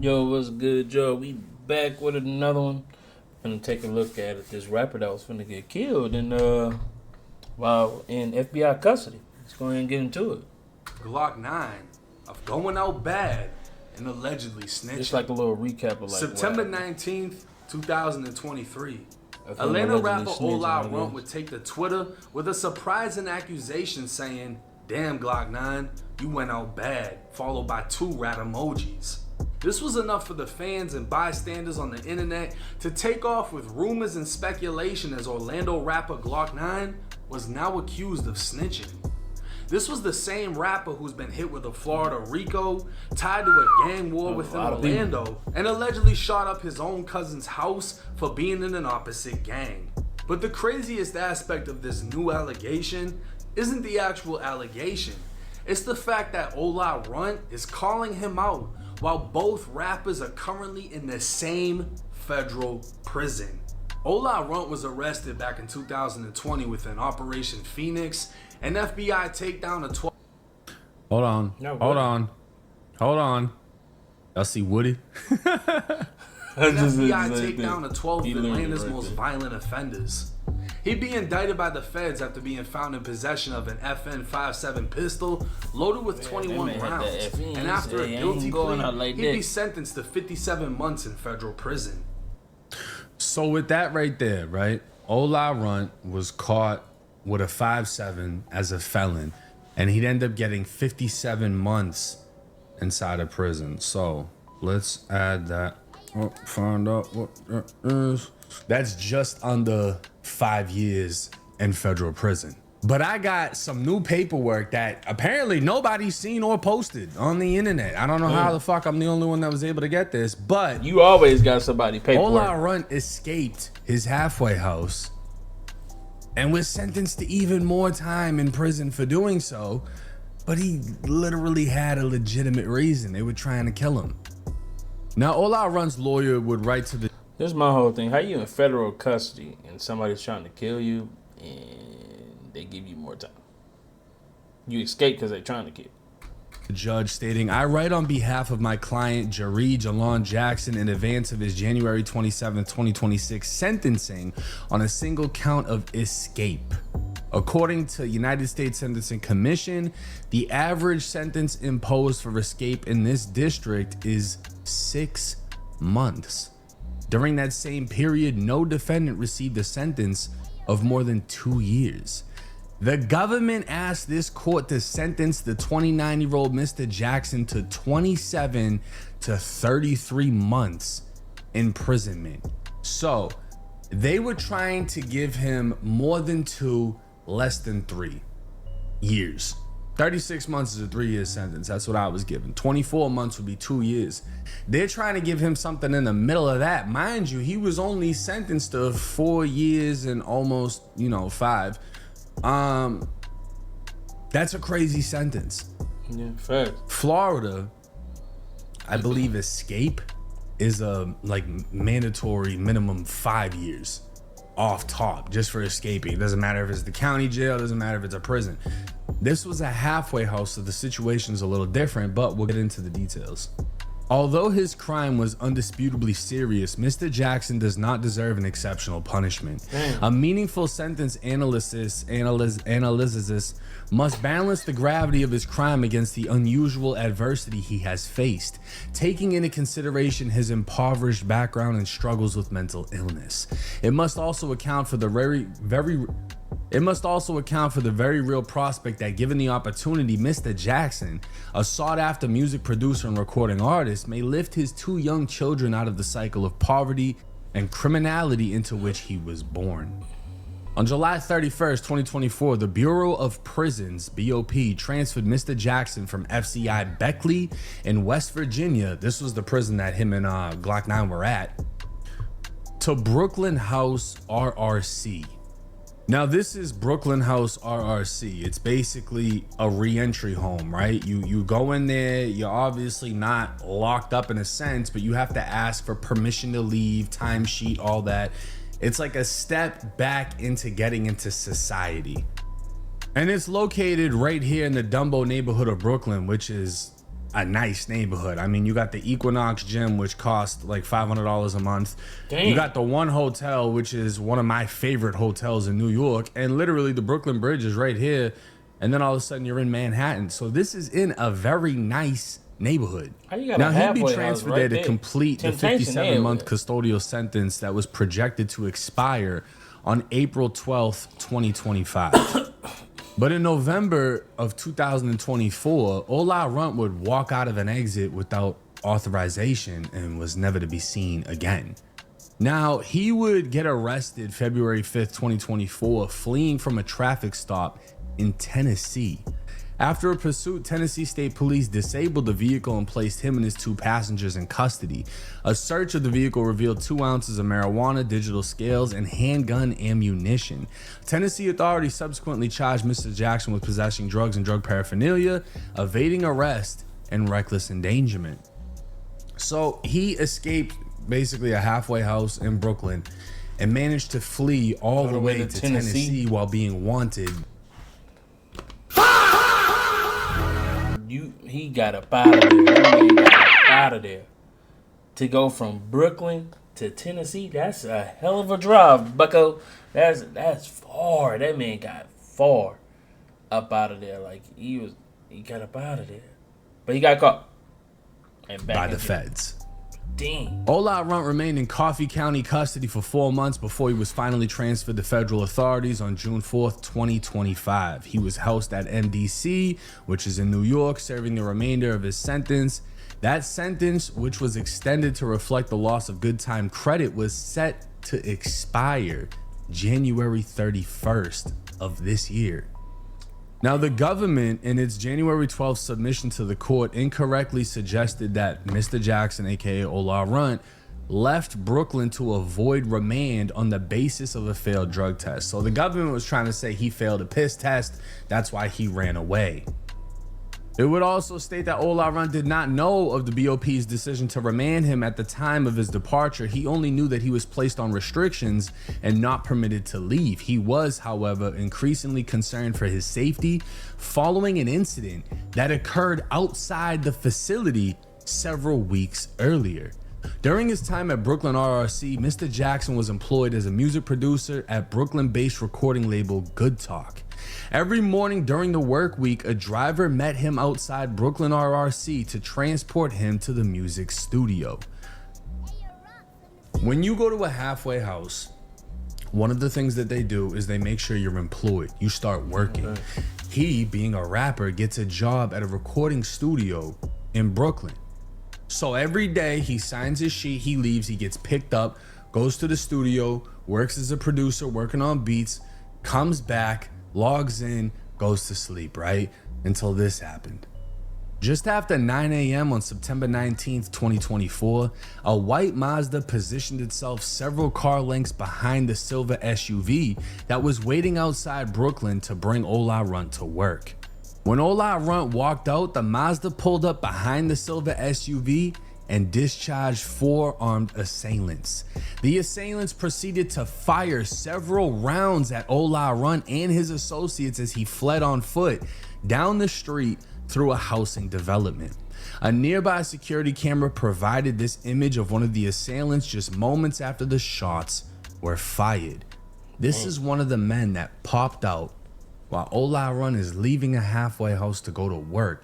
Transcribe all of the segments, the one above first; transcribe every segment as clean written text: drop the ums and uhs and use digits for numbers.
Yo, what's good, Joe? We back with another one. Gonna take a look at it. This rapper that was finna get killed while in FBI custody. Let's go ahead and get into it. Glock 9 of going out bad and allegedly snitching. Just like a little recap of like September 19th, 2023. Atlanta rapper Ola Runt would take to Twitter with a surprising accusation saying, "Damn Glock 9, you went out bad," followed by 2 rat emojis. This was enough for the fans and bystanders on the internet to take off with rumors and speculation as Orlando rapper Glock 9 was now accused of snitching. This was the same rapper who's been hit with a Florida RICO, tied to a gang war within Orlando, and allegedly shot up his own cousin's house for being in an opposite gang. But the craziest aspect of this new allegation isn't the actual allegation. It's the fact that Ola Runt is calling him out while both rappers are currently in the same federal prison. Ola Runt was arrested back in 2020 within Operation Phoenix, an FBI takedown of 12. Hold on. Y'all see Woody? An FBI takedown of 12 of Atlanta's most violent offenders. He'd be indicted by the feds after being found in possession of an FN-57 pistol loaded with 21 rounds. And after a guilty plea, he'd be sentenced to 57 months in federal prison. So with that right there, right? Ola Runt was caught with a 5.7 as a felon, and he'd end up getting 57 months inside of prison. So let's add that. Find out what that is. That's just under 5 years in federal prison. But I got some new paperwork that apparently nobody's seen or posted on the internet. I don't know how the fuck I'm the only one that was able to get this, but you always got somebody paperwork. Ola Runt escaped his halfway house and was sentenced to even more time in prison for doing so. But he literally had a legitimate reason. They were trying to kill him. Now, Ola Runt's lawyer would write to the... This is my whole thing. How you in federal custody and somebody's trying to kill you and they give you more time? You escape because they're trying to kill you. The judge stating, "I write on behalf of my client, Jaree Jalon Jackson, in advance of his January 27, 2026 sentencing on a single count of escape. According to United States Sentencing Commission, the average sentence imposed for escape in this district is 6 months. During that same period, no defendant received a sentence of more than 2 years. The government asked this court to sentence the 29-year-old Mr. Jackson to 27 to 33 months imprisonment. So they were trying to give him more than 2, less than 3 years. 36 months is a 3-year sentence. That's what I was given. 24 months would be 2 years. They're trying to give him something in the middle of that. Mind you, he was only sentenced to 4 years and almost, 5. That's a crazy sentence. Yeah, fact. Florida, I believe escape is a mandatory minimum 5 years off top just for escaping. It doesn't matter if it's the county jail, it doesn't matter if it's a prison. This was a halfway house, so the situation's a little different, but we'll get into the details. Although his crime was undisputably serious, Mr. Jackson does not deserve an exceptional punishment. A meaningful sentence analysis must balance the gravity of his crime against the unusual adversity he has faced, taking into consideration his impoverished background and struggles with mental illness. It must also account for the very real prospect that, given the opportunity, Mr. Jackson, a sought-after music producer and recording artist, may lift his 2 young children out of the cycle of poverty and criminality into which he was born. On July 31st, 2024, the Bureau of Prisons, BOP, transferred Mr. Jackson from FCI Beckley in West Virginia, this was the prison that him and Glock 9 were at, to Brooklyn House RRC. Now, this is Brooklyn House RRC. It's basically a re-entry home, right? You go in there, you're obviously not locked up in a sense, but you have to ask for permission to leave, timesheet, all that. It's like a step back into getting into society. And it's located right here in the Dumbo neighborhood of Brooklyn, which is a nice neighborhood. I mean, you got the Equinox Gym, which costs like $500 a month. Damn. You got the One Hotel, which is one of my favorite hotels in New York. And literally the Brooklyn Bridge is right here. And then all of a sudden you're in Manhattan. So this is in a very nice neighborhood. Now he'd be transferred there to complete the 57-month custodial sentence that was projected to expire on April 12th, 2025. But in November of 2024, Ola Runt would walk out of an exit without authorization and was never to be seen again. Now, he would get arrested February 5th, 2024, fleeing from a traffic stop in Tennessee. After a pursuit, Tennessee State Police disabled the vehicle and placed him and his 2 passengers in custody. A search of the vehicle revealed 2 ounces of marijuana, digital scales, and handgun ammunition. Tennessee authorities subsequently charged Mr. Jackson with possessing drugs and drug paraphernalia, evading arrest, and reckless endangerment. So he escaped basically a halfway house in Brooklyn and managed to flee all the way to Tennessee while being wanted. He got up out of there. That man got up out of there. To go from Brooklyn to Tennessee, that's a hell of a drive, bucko. That's far. That man got far up out of there. Like he got up out of there. But he got caught. And back by the feds. Dang. Ola Runt remained in Coffee County custody for 4 months before he was finally transferred to federal authorities on June 4th, 2025. He was housed at MDC, which is in New York, serving the remainder of his sentence. That sentence, which was extended to reflect the loss of good time credit, was set to expire January 31st of this year. Now, the government, in its January 12th submission to the court, incorrectly suggested that Mr. Jackson, aka Ola Runt, left Brooklyn to avoid remand on the basis of a failed drug test. So the government was trying to say he failed a piss test. That's why he ran away. It would also state that Ola Runt did not know of the BOP's decision to remand him at the time of his departure. He only knew that he was placed on restrictions and not permitted to leave. He was, however, increasingly concerned for his safety following an incident that occurred outside the facility several weeks earlier. During his time at Brooklyn RRC, Mr. Jackson was employed as a music producer at Brooklyn-based recording label Good Talk. Every morning during the work week, a driver met him outside Brooklyn RRC to transport him to the music studio. When you go to a halfway house, one of the things that they do is they make sure you're employed. You start working. He, being a rapper, gets a job at a recording studio in Brooklyn. So every day he signs his sheet, he leaves, he gets picked up, goes to the studio, works as a producer, working on beats, comes back, logs in, goes to sleep, right? Until this happened. Just after 9 a.m. on September 19th, 2024, a white Mazda positioned itself several car lengths behind the silver SUV that was waiting outside Brooklyn to bring Ola Runt to work. When Ola Runt walked out, the Mazda pulled up behind the silver SUV and discharged 4 armed assailants. The assailants proceeded to fire several rounds at Ola Runt and his associates as he fled on foot down the street through a housing development. A nearby security camera provided this image of one of the assailants just moments after the shots were fired. This is one of the men that popped out while Ola Runt is leaving a halfway house to go to work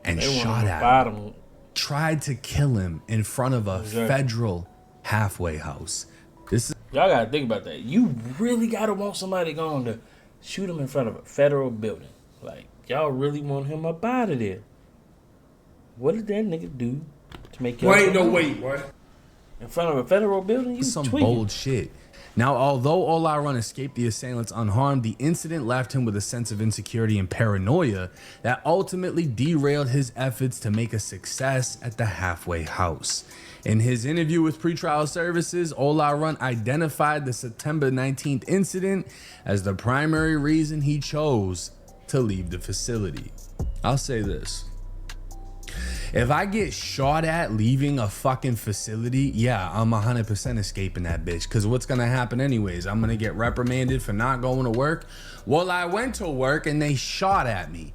and shot at him. Tried to kill him in front of a federal halfway house. Y'all gotta think about that. You really gotta want somebody going to shoot him in front of a federal building. Like, y'all really want him up out of there. What did that nigga do to make y'all... Wait, what? In front of a federal building? You some tweaking. Bold shit. Now, although Ola Runt escaped the assailants unharmed, the incident left him with a sense of insecurity and paranoia that ultimately derailed his efforts to make a success at the halfway house. In his interview with pretrial services, Ola Runt identified the September 19th incident as the primary reason he chose to leave the facility. I'll say this. If I get shot at leaving a fucking facility, yeah, I'm 100% escaping that bitch. Because what's going to happen anyways? I'm going to get reprimanded for not going to work. Well, I went to work and they shot at me.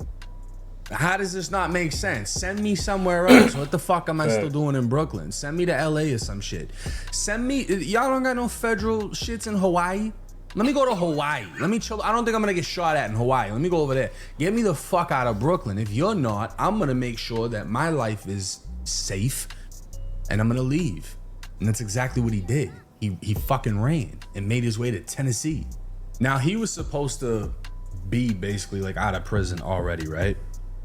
How does this not make sense? Send me somewhere else. What the fuck am I still doing in Brooklyn? Send me to LA or some shit. Send me. Y'all don't got no federal shits in Hawaii? Let me go to Hawaii. Let me chill. I don't think I'm gonna get shot at in Hawaii. Let me go over there. Get me the fuck out of Brooklyn. If you're not, I'm gonna make sure that my life is safe and I'm gonna leave. And that's exactly what he did. He fucking ran and made his way to Tennessee. Now he was supposed to be basically like out of prison already, right?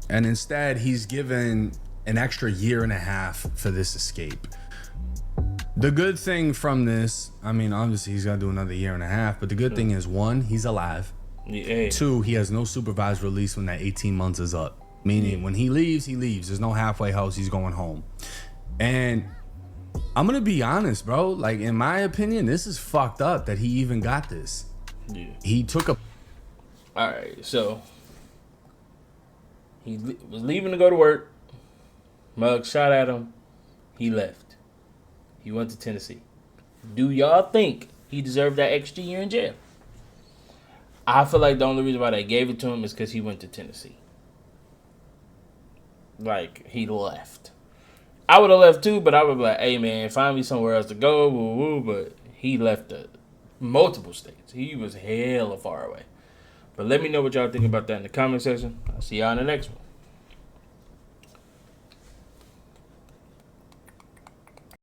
And instead he's given an extra 1.5 years for this escape. The good thing from this, I mean, obviously he's got to do another 1.5 years, but the good thing is, 1, he's alive. Yeah. 2, he has no supervised release when that 18 months is up. Meaning when he leaves, he leaves. There's no halfway house. He's going home. And I'm going to be honest, bro. Like, in my opinion, this is fucked up that he even got this. Yeah. He took a... All right, so he was leaving to go to work. Mug shot at him. He left. He went to Tennessee. Do y'all think he deserved that extra year in jail? I feel like the only reason why they gave it to him is because he went to Tennessee. Like, he left. I would have left too, but I would be like, hey, man, find me somewhere else to go, woo, woo. But he left multiple states. He was hella far away. But let me know what y'all think about that in the comment section. I'll see y'all in the next one.